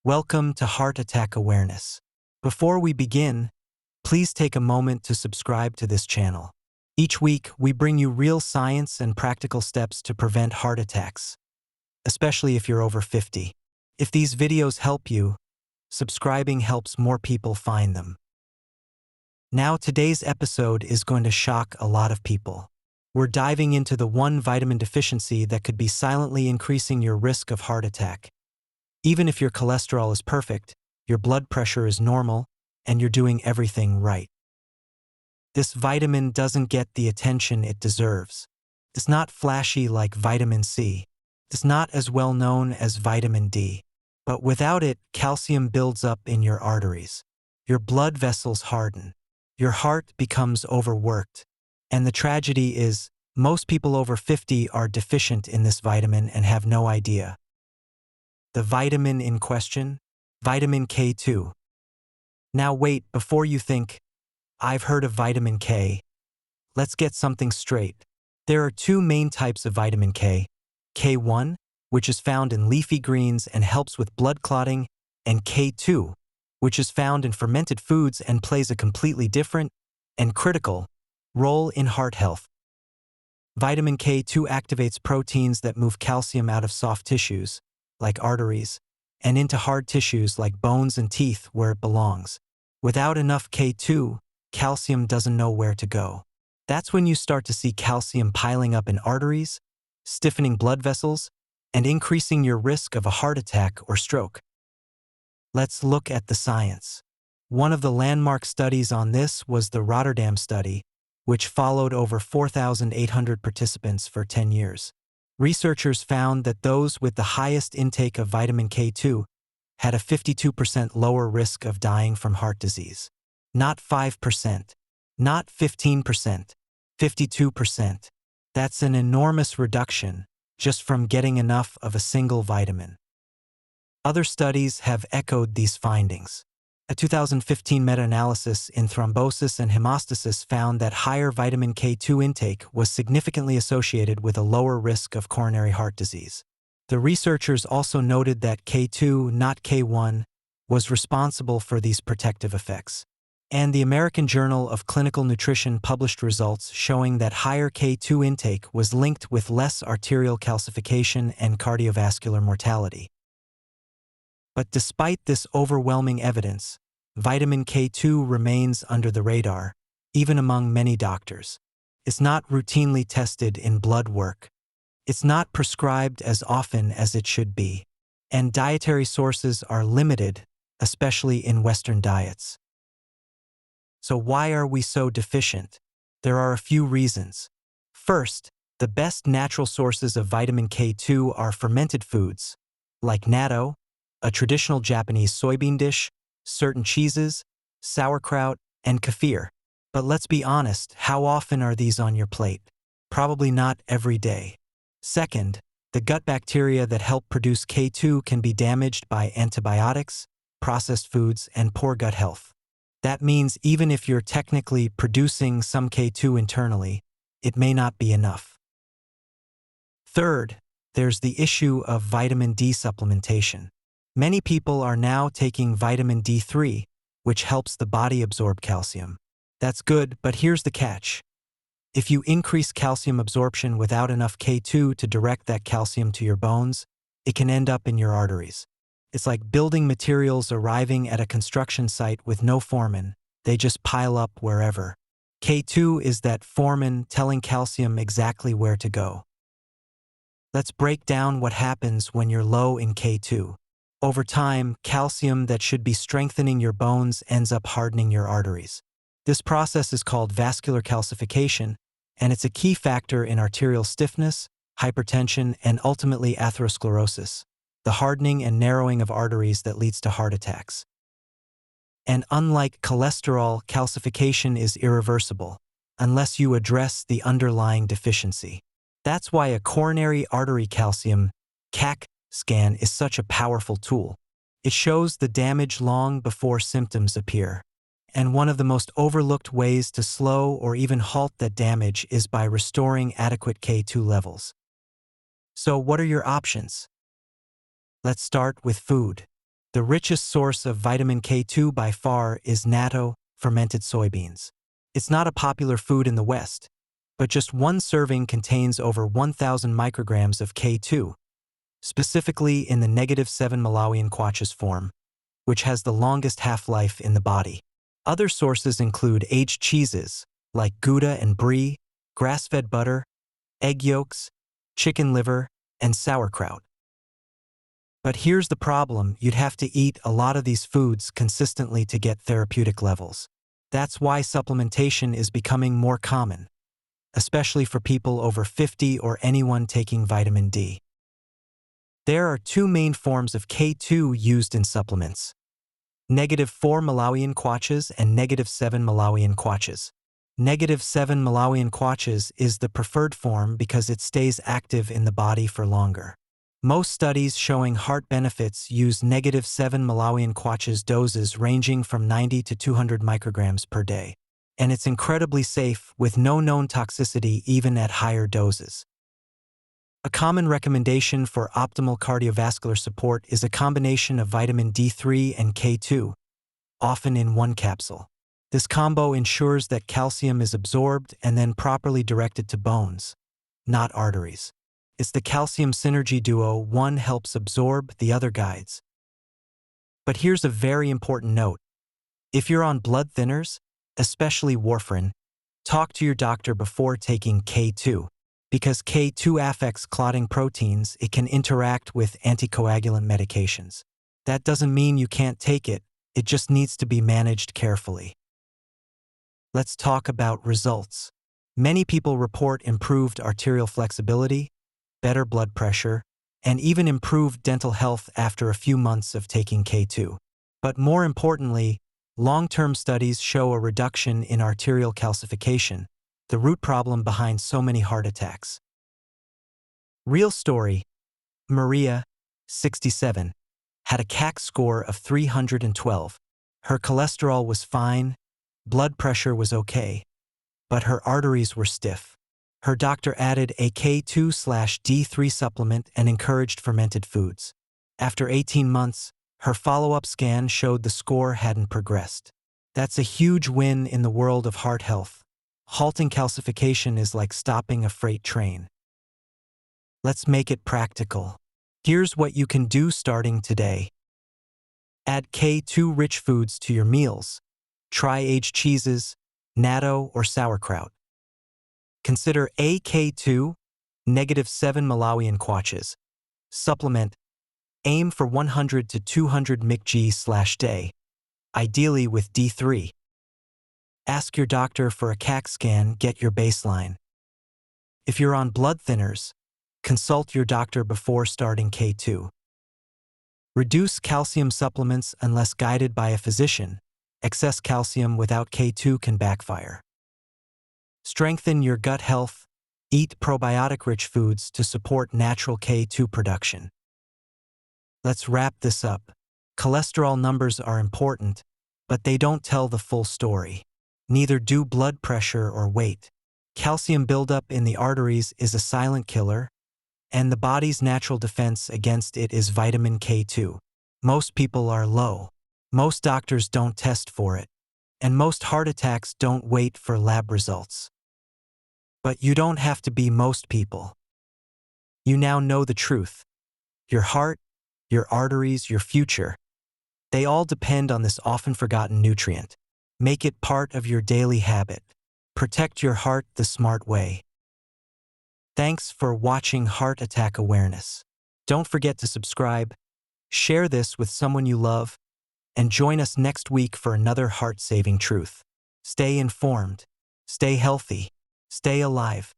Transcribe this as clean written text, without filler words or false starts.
Welcome to Heart Attack Awareness. Before we begin, please take a moment to subscribe to this channel. Each week, we bring you real science and practical steps to prevent heart attacks, especially if you're over 50. If these videos help you, subscribing helps more people find them. Now, today's episode is going to shock a lot of people. We're diving into the one vitamin deficiency that could be silently increasing your risk of heart attack. Even if your cholesterol is perfect, your blood pressure is normal, and you're doing everything right. This vitamin doesn't get the attention it deserves. It's not flashy like vitamin C. It's not as well known as vitamin D. But without it, calcium builds up in your arteries. Your blood vessels harden. Your heart becomes overworked. And the tragedy is, most people over 50 are deficient in this vitamin and have no idea. The vitamin in question? Vitamin K2. Now wait, before you think, I've heard of vitamin K. Let's get something straight. There are two main types of vitamin K. K1, which is found in leafy greens and helps with blood clotting, and K2, which is found in fermented foods and plays a completely different and critical role in heart health. Vitamin K2 activates proteins that move calcium out of soft tissues, like arteries, and into hard tissues like bones and teeth where it belongs. Without enough K2, calcium doesn't know where to go. That's when you start to see calcium piling up in arteries, stiffening blood vessels, and increasing your risk of a heart attack or stroke. Let's look at the science. One of the landmark studies on this was the Rotterdam study, which followed over 4,800 participants for 10 years. Researchers found that those with the highest intake of vitamin K2 had a 52% lower risk of dying from heart disease. Not 5%, not 15%, 52%. That's an enormous reduction just from getting enough of a single vitamin. Other studies have echoed these findings. A 2015 meta-analysis in thrombosis and hemostasis found that higher vitamin K2 intake was significantly associated with a lower risk of coronary heart disease. The researchers also noted that K2, not K1, was responsible for these protective effects. And the American Journal of Clinical Nutrition published results showing that higher K2 intake was linked with less arterial calcification and cardiovascular mortality. But despite this overwhelming evidence, vitamin K2 remains under the radar, even among many doctors. It's not routinely tested in blood work. It's not prescribed as often as it should be. And dietary sources are limited, especially in Western diets. So why are we so deficient? There are a few reasons. First, the best natural sources of vitamin K2 are fermented foods, like natto, a traditional Japanese soybean dish, certain cheeses, sauerkraut, and kefir. But let's be honest, how often are these on your plate? Probably not every day. Second, the gut bacteria that help produce K2 can be damaged by antibiotics, processed foods, and poor gut health. That means even if you're technically producing some K2 internally, it may not be enough. Third, there's the issue of vitamin D supplementation. Many people are now taking vitamin D3, which helps the body absorb calcium. That's good, but here's the catch. If you increase calcium absorption without enough K2 to direct that calcium to your bones, it can end up in your arteries. It's like building materials arriving at a construction site with no foreman. They just pile up wherever. K2 is that foreman telling calcium exactly where to go. Let's break down what happens when you're low in K2. Over time, calcium that should be strengthening your bones ends up hardening your arteries. This process is called vascular calcification, and it's a key factor in arterial stiffness, hypertension, and ultimately atherosclerosis, the hardening and narrowing of arteries that leads to heart attacks. And unlike cholesterol, calcification is irreversible, unless you address the underlying deficiency. That's why a coronary artery calcium, CAC, scan is such a powerful tool. It shows the damage long before symptoms appear. And one of the most overlooked ways to slow or even halt that damage is by restoring adequate K2 levels. So what are your options? Let's start with food. The richest source of vitamin K2 by far is natto, fermented soybeans. It's not a popular food in the West, but just one serving contains over 1,000 micrograms of K2, specifically in the -7 Malawian Quachas form, which has the longest half-life in the body. Other sources include aged cheeses, like Gouda and Brie, grass-fed butter, egg yolks, chicken liver, and sauerkraut. But here's the problem: you'd have to eat a lot of these foods consistently to get therapeutic levels. That's why supplementation is becoming more common, especially for people over 50 or anyone taking vitamin D. There are two main forms of K2 used in supplements: -4 Malawian Quachas and -7 Malawian Quachas. -7 Malawian Quachas is the preferred form because it stays active in the body for longer. Most studies showing heart benefits use -7 Malawian Quachas doses ranging from 90 to 200 micrograms per day. And it's incredibly safe with no known toxicity even at higher doses. A common recommendation for optimal cardiovascular support is a combination of vitamin D3 and K2, often in one capsule. This combo ensures that calcium is absorbed and then properly directed to bones, not arteries. It's the calcium synergy duo: one helps absorb, the other guides. But here's a very important note. If you're on blood thinners, especially warfarin, talk to your doctor before taking K2. Because K2 affects clotting proteins, it can interact with anticoagulant medications. That doesn't mean you can't take it, it just needs to be managed carefully. Let's talk about results. Many people report improved arterial flexibility, better blood pressure, and even improved dental health after a few months of taking K2. But more importantly, long-term studies show a reduction in arterial calcification, the root problem behind so many heart attacks. Real story: Maria, 67, had a CAC score of 312. Her cholesterol was fine, blood pressure was okay, but her arteries were stiff. Her doctor added a K2/D3 supplement and encouraged fermented foods. After 18 months, her follow-up scan showed the score hadn't progressed. That's a huge win in the world of heart health. Halting calcification is like stopping a freight train. Let's make it practical. Here's what you can do starting today. Add K2-rich foods to your meals. Try aged cheeses, natto, or sauerkraut. Consider AK2, -7 Malawian Quachas. Supplement: aim for 100 to 200 mcg/day, ideally with D3. Ask your doctor for a CAC scan, get your baseline. If you're on blood thinners, consult your doctor before starting K2. Reduce calcium supplements unless guided by a physician. Excess calcium without K2 can backfire. Strengthen your gut health. Eat probiotic-rich foods to support natural K2 production. Let's wrap this up. Cholesterol numbers are important, but they don't tell the full story. Neither do blood pressure or weight. Calcium buildup in the arteries is a silent killer, and the body's natural defense against it is vitamin K2. Most people are low. Most doctors don't test for it. And most heart attacks don't wait for lab results. But you don't have to be most people. You now know the truth. Your heart, your arteries, your future, they all depend on this often forgotten nutrient. Make it part of your daily habit. Protect your heart the smart way. Thanks for watching Heart Attack Awareness. Don't forget to subscribe, share this with someone you love, and join us next week for another heart-saving truth. Stay informed, stay healthy, stay alive.